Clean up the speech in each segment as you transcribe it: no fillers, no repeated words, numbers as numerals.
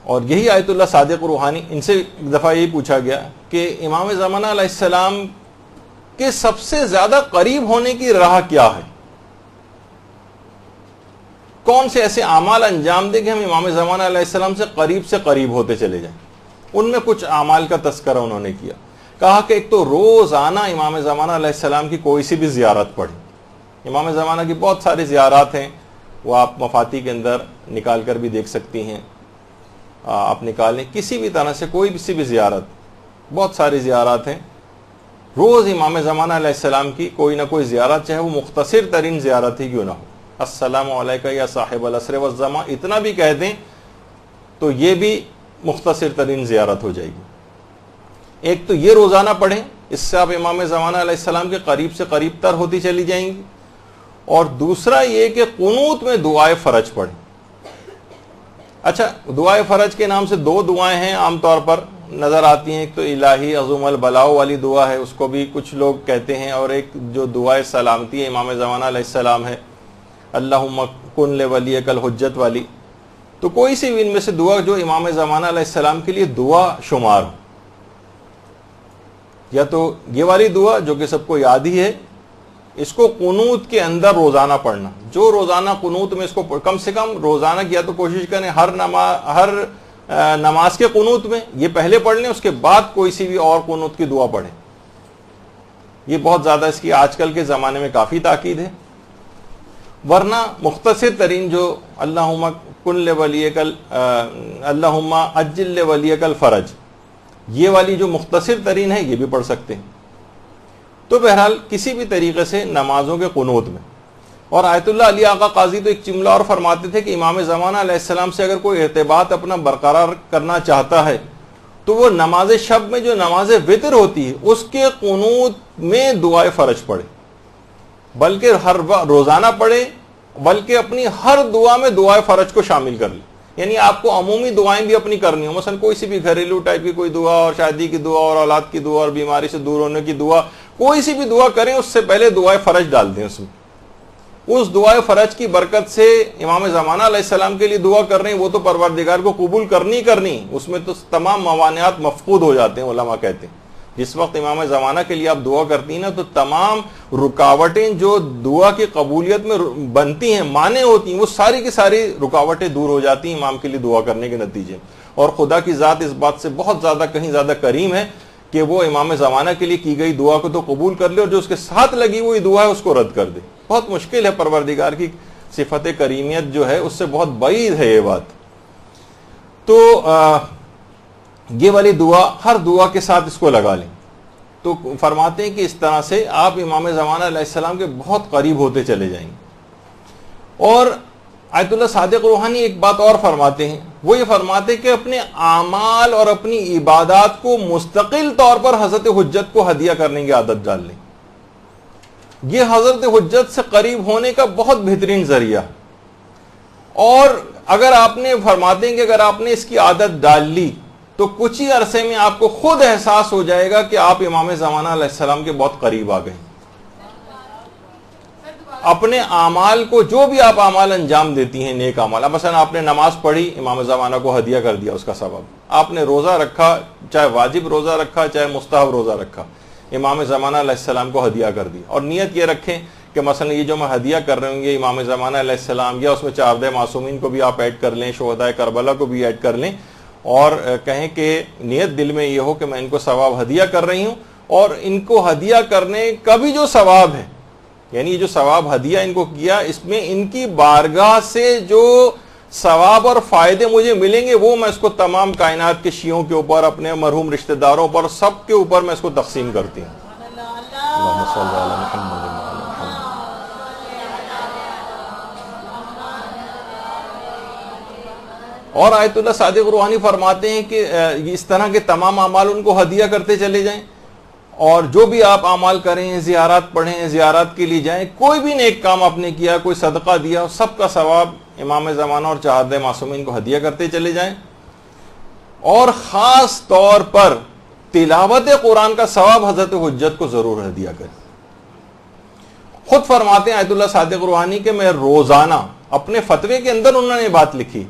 اور یہی آیت اللہ صادق روحانی، ان سے ایک دفعہ یہی پوچھا گیا کہ امام زمانہ علیہ السلام کے سب سے زیادہ قریب ہونے کی راہ کیا ہے، کون سے ایسے اعمال انجام دیں کہ ہم امام زمانہ علیہ السلام سے قریب ہوتے چلے جائیں. ان میں کچھ اعمال کا تذکرہ انہوں نے کیا. کہا کہ ایک تو روزانہ امام زمانہ علیہ السلام کی کوئی سی بھی زیارت پڑھیں. امام زمانہ کی بہت ساری زیارات ہیں، وہ آپ مفاتی کے اندر نکال کر بھی دیکھ سکتی ہیں. آپ نکالیں کسی بھی طرح سے کوئی سی بھی زیارت، بہت ساری زیارات ہیں. روز امام زمانہ علیہ السلام کی کوئی نہ کوئی زیارت، چاہے وہ مختصر ترین زیارت ہی کیوں نہ ہو. السلام علیکہ یا صاحب العصر والزمان اتنا بھی کہہ دیں تو یہ بھی مختصر ترین زیارت ہو جائے گی. ایک تو یہ روزانہ پڑھیں، اس سے آپ امام زمانہ علیہ السلام کے قریب سے قریب تر ہوتی چلی جائیں گی. اور دوسرا یہ کہ قنوت میں دعائے فرج پڑھیں. اچھا، دعائے فرج کے نام سے دو دعائیں ہیں عام طور پر نظر آتی ہیں. ایک تو الہی عظم البلاء والی دعا ہے، اس کو بھی کچھ لوگ کہتے ہیں، اور ایک جو دعائے سلامتی ہے امام زمانہ علیہ السلام ہے، اللہم کن لولیک الحجت والی. تو کوئی سی بھی ان میں سے دعا جو امام زمانہ علیہ السلام کے لیے دعا شمار ہو، یا تو یہ والی دعا جو کہ سب کو یاد ہی ہے، اس کو قنوت کے اندر روزانہ پڑھنا. جو روزانہ قنوت میں اس کو کم سے کم روزانہ کیا تو کوشش کریں ہر نماز کے قنوت میں یہ پہلے پڑھ لیں، اس کے بعد کوئی سی بھی اور قنوت کی دعا پڑھیں. یہ بہت زیادہ اس کی آج کل کے زمانے میں کافی تاکید ہے. ورنہ مختصر ترین جو اللہم کن لولیک اللہم عجل لولیک الفرج، یہ والی جو مختصر ترین ہے یہ بھی پڑھ سکتے ہیں. تو بہرحال کسی بھی طریقے سے نمازوں کے قنوت میں. اور آیت اللہ علی آقا قاضی تو ایک جملہ اور فرماتے تھے کہ امام زمانہ علیہ السلام سے اگر کوئی ارتباط اپنا برقرار کرنا چاہتا ہے تو وہ نماز شب میں جو نماز وتر ہوتی ہے اس کے قنوت میں دعائے فرج پڑھے، بلکہ ہر روزانہ پڑھے، بلکہ اپنی ہر دعا میں دعائے فرج کو شامل کر لے. یعنی آپ کو عمومی دعائیں بھی اپنی کرنی ہو، مثلا کوئی سی بھی گھریلو ٹائپ کی کوئی دعا، اور شادی کی دعا، اور اولاد کی دعا، اور بیماری سے دور ہونے کی دعا، کوئی سی بھی دعا کریں اس سے پہلے دعائے فرج ڈال دیں. اس میں اس دعائے فرج کی برکت سے امام زمانہ علیہ السلام کے لیے دعا کر رہے ہیں، وہ تو پروردگار کو قبول کرنی، اس میں تو تمام موانعات مفقود ہو جاتے ہیں. علماء کہتے ہیں جس وقت امام زمانہ کے لیے آپ دعا کرتی ہیں نا تو تمام رکاوٹیں جو دعا کی قبولیت میں بنتی ہیں، مانع ہوتی ہیں، وہ ساری کی ساری رکاوٹیں دور ہو جاتی ہیں امام کے لیے دعا کرنے کے نتیجے. اور خدا کی ذات اس بات سے بہت زیادہ کہیں زیادہ کریم ہے کہ وہ امام زمانہ کے لیے کی گئی دعا کو تو قبول کر لے، اور جو اس کے ساتھ لگی ہوئی دعا ہے اس کو رد کر دے. بہت مشکل ہے، پروردگار کی صفت کریمیت جو ہے اس سے بہت بعید ہے یہ بات. تو یہ والی دعا ہر دعا کے ساتھ اس کو لگا لیں. تو فرماتے ہیں کہ اس طرح سے آپ امام زمانہ علیہ السلام کے بہت قریب ہوتے چلے جائیں گے. اور آیت اللہ صادق روحانی ایک بات اور فرماتے ہیں، وہ یہ فرماتے ہیں کہ اپنے اعمال اور اپنی عبادات کو مستقل طور پر حضرت حجت کو ہدیہ کرنے کی عادت ڈال لیں. یہ حضرت حجت سے قریب ہونے کا بہت بہترین ذریعہ. اور اگر آپ نے فرماتے ہیں کہ اگر آپ نے اس کی عادت ڈال لی تو کچھ ہی عرصے میں آپ کو خود احساس ہو جائے گا کہ آپ امام زمانہ علیہ السلام کے بہت قریب آ گئے. اپنے اعمال کو، جو بھی آپ اعمال انجام دیتی ہیں نیک اعمال، اب مثلا آپ نے نماز پڑھی، امام زمانہ کو ہدیہ کر دیا اس کا ثواب. آپ نے روزہ رکھا، چاہے واجب روزہ رکھا چاہے مستحب روزہ رکھا، امام زمانہ علیہ السلام کو ہدیہ کر دیا. اور نیت یہ رکھیں کہ مثلا یہ جو میں ہدیہ کر رہے ہوں گے امام زمانہ علیہ السلام، یا اس میں 4 معصومین کو بھی آپ ایڈ کر لیں، شہدائے کربلا کو بھی ایڈ کر لیں، اور کہیں کہ نیت دل میں یہ ہو کہ میں ان کو ثواب ہدیہ کر رہی ہوں، اور ان کو ہدیہ کرنے کا بھی جو ثواب ہے، یعنی جو ثواب ہدیہ ان کو کیا، اس میں ان کی بارگاہ سے جو ثواب اور فائدے مجھے ملیں گے وہ میں اس کو تمام کائنات کے شیعوں کے اوپر، اپنے مرحوم رشتہ داروں پر، سب کے اوپر میں اس کو تقسیم کرتی ہوں. اللہم صلی علی محمد. اور آیت اللہ صادق روحانی فرماتے ہیں کہ اس طرح کے تمام اعمال ان کو ہدیہ کرتے چلے جائیں، اور جو بھی آپ اعمال کریں، زیارات پڑھیں، زیارات کے لیے جائیں، کوئی بھی نیک کام آپ نے کیا، کوئی صدقہ دیا، سب کا ثواب امام زمانہ اور 4 معصومین کو ہدیہ کرتے چلے جائیں. اور خاص طور پر تلاوت قرآن کا ثواب حضرت حجت کو ضرور ہدیہ کریں. خود فرماتے ہیں آیت اللہ صادق روحانی کہ میں روزانہ، اپنے فتوے کے اندر انہوں نے بات لکھی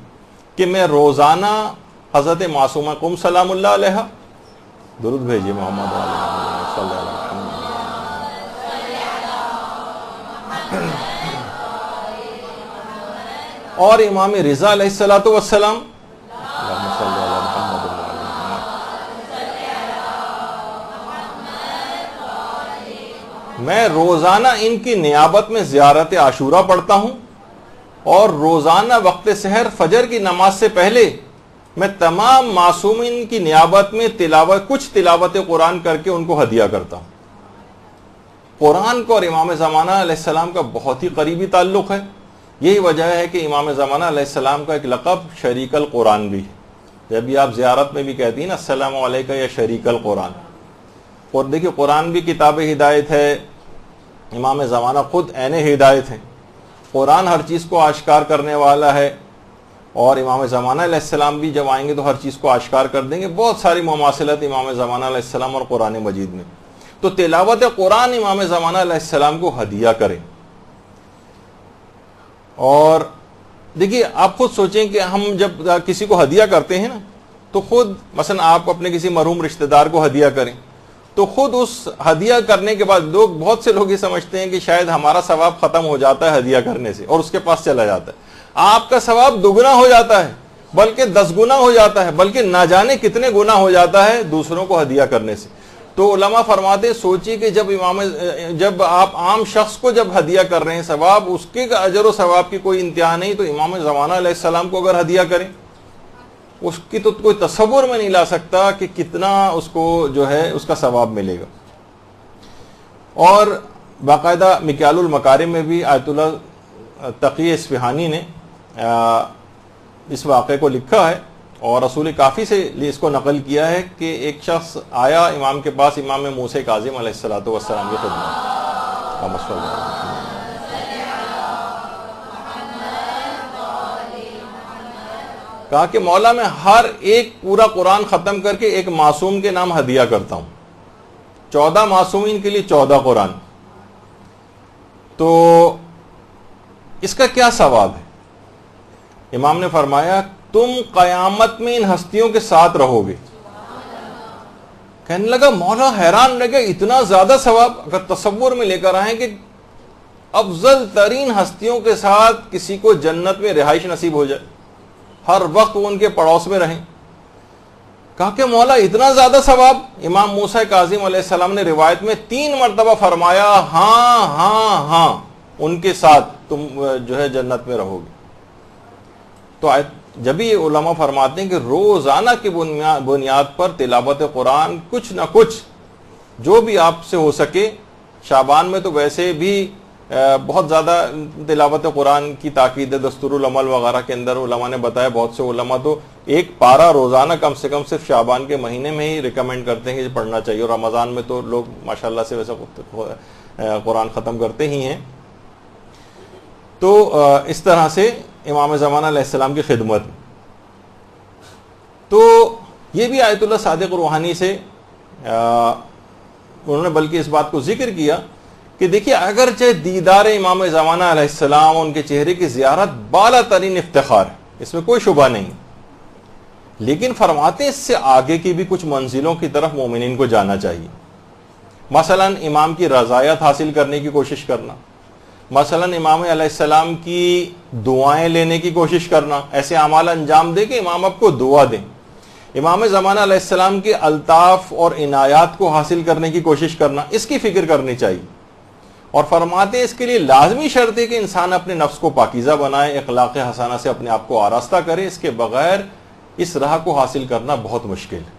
کہ میں روزانہ حضرت معصومہ قم سلام اللہ علیہ، درود بھیجیے محمد صلی اللہ علیہ وسلم۔ اور امام رضا علیہ الصلوۃ والسلام، اللہم صلی علی محمد وعلی محمد۔ میں روزانہ ان کی نیابت میں زیارت عاشورہ پڑھتا ہوں، اور روزانہ وقت سحر فجر کی نماز سے پہلے میں تمام معصومین کی نیابت میں کچھ تلاوت قرآن کر کے ان کو ہدیہ کرتا ہوں۔ قرآن کو اور امام زمانہ علیہ السلام کا بہت ہی قریبی تعلق ہے۔ یہی وجہ ہے کہ امام زمانہ علیہ السلام کا ایک لقب شریک القرآن بھی ہے۔ جب بھی آپ زیارت میں بھی کہتی ہیں نا السلام علیکہ یا شریک القرآن، اور دیکھیے قرآن بھی کتاب ہدایت ہے، امام زمانہ خود عین ہدایت ہیں۔ قرآن ہر چیز کو آشکار کرنے والا ہے، اور امام زمانہ علیہ السلام بھی جب آئیں گے تو ہر چیز کو آشکار کر دیں گے۔ بہت ساری مماثلت امام زمانہ علیہ السلام اور قرآن مجید میں، تو تلاوت قرآن امام زمانہ علیہ السلام کو ہدیہ کریں۔ اور دیکھیے آپ خود سوچیں کہ ہم جب کسی کو ہدیہ کرتے ہیں نا، تو خود مثلا آپ اپنے کسی مرحوم رشتہ دار کو ہدیہ کریں، تو خود اس ہدیہ کرنے کے بعد بہت سے لوگ یہ سمجھتے ہیں کہ شاید ہمارا ثواب ختم ہو جاتا ہے ہدیہ کرنے سے اور اس کے پاس چلا جاتا ہے۔ آپ کا ثواب دگنا ہو جاتا ہے، بلکہ 10 گنا ہو جاتا ہے، بلکہ نہ جانے کتنے گنا ہو جاتا ہے دوسروں کو ہدیہ کرنے سے۔ تو علماء فرماتے سوچیے کہ جب آپ عام شخص کو جب ہدیہ کر رہے ہیں ثواب اس کے اجر و ثواب کی کوئی انتہا نہیں، تو امام زمانہ علیہ السلام کو اگر ہدیہ کریں اس کی تو کوئی تصور میں نہیں لا سکتا کہ کتنا اس کو جو ہے اس کا ثواب ملے گا۔ اور باقاعدہ مکیال المکارم میں بھی آیت اللہ تقی اصفہانی نے اس واقعے کو لکھا ہے، اور رسول کافی سے اس کو نقل کیا ہے کہ ایک شخص آیا امام کے پاس، امام موسیٰ کاظم علیہ الصلوۃ والسلام کی خدمت، کہا کہ مولا میں ہر ایک پورا قرآن ختم کر کے ایک معصوم کے نام ہدیہ کرتا ہوں، 14 معصومین کے لیے 14 قرآن، تو اس کا کیا ثواب ہے؟ امام نے فرمایا تم قیامت میں ان ہستیوں کے ساتھ رہو گے۔ کہنے لگا مولا حیران رہ گیا اتنا زیادہ ثواب، اگر تصور میں لے کر آئیں کہ افضل ترین ہستیوں کے ساتھ کسی کو جنت میں رہائش نصیب ہو جائے، ہر وقت وہ ان کے پڑوس میں رہیں، کہا کہ مولا اتنا زیادہ ثواب؟ امام موسیٰ کاظم علیہ السلام نے روایت میں 3 مرتبہ فرمایا ہاں ہاں ہاں ان کے ساتھ تم جو ہے جنت میں رہو گے۔ تو جب یہ علماء فرماتے ہیں کہ روزانہ کی بنیاد پر تلاوت قرآن کچھ نہ کچھ جو بھی آپ سے ہو سکے، شعبان میں تو ویسے بھی بہت زیادہ تلاوت قرآن کی تاکید ہے، دستور العمل وغیرہ کے اندر علماء نے بتایا، بہت سے علماء تو 1 پارہ روزانہ کم سے کم صرف شعبان کے مہینے میں ہی ریکمینڈ کرتے ہیں کہ پڑھنا چاہیے، اور رمضان میں تو لوگ ماشاءاللہ سے ویسا قرآن ختم کرتے ہی ہیں۔ تو اس طرح سے امام زمانہ علیہ السلام کی خدمت، تو یہ بھی آیت اللہ صادق روحانی سے انہوں نے بلکہ اس بات کو ذکر کیا کہ دیکھیے اگرچہ دیدار امام زمانہ علیہ السلام ان کے چہرے کی زیارت بالا ترین افتخار ہے، اس میں کوئی شبہ نہیں، لیکن فرماتے اس سے آگے کی بھی کچھ منزلوں کی طرف مومنین کو جانا چاہیے۔ مثلا امام کی رضایت حاصل کرنے کی کوشش کرنا، مثلا امام علیہ السلام کی دعائیں لینے کی کوشش کرنا، ایسے اعمال انجام دے کہ امام آپ کو دعا دیں، امام زمانہ علیہ السلام کی الطاف اور عنایات کو حاصل کرنے کی کوشش کرنا، اس کی فکر کرنی چاہیے۔ اور فرماتے ہیں اس کے لیے لازمی شرط ہے کہ انسان اپنے نفس کو پاکیزہ بنائے، اخلاق حسنہ سے اپنے آپ کو آراستہ کرے، اس کے بغیر اس راہ کو حاصل کرنا بہت مشکل ہے۔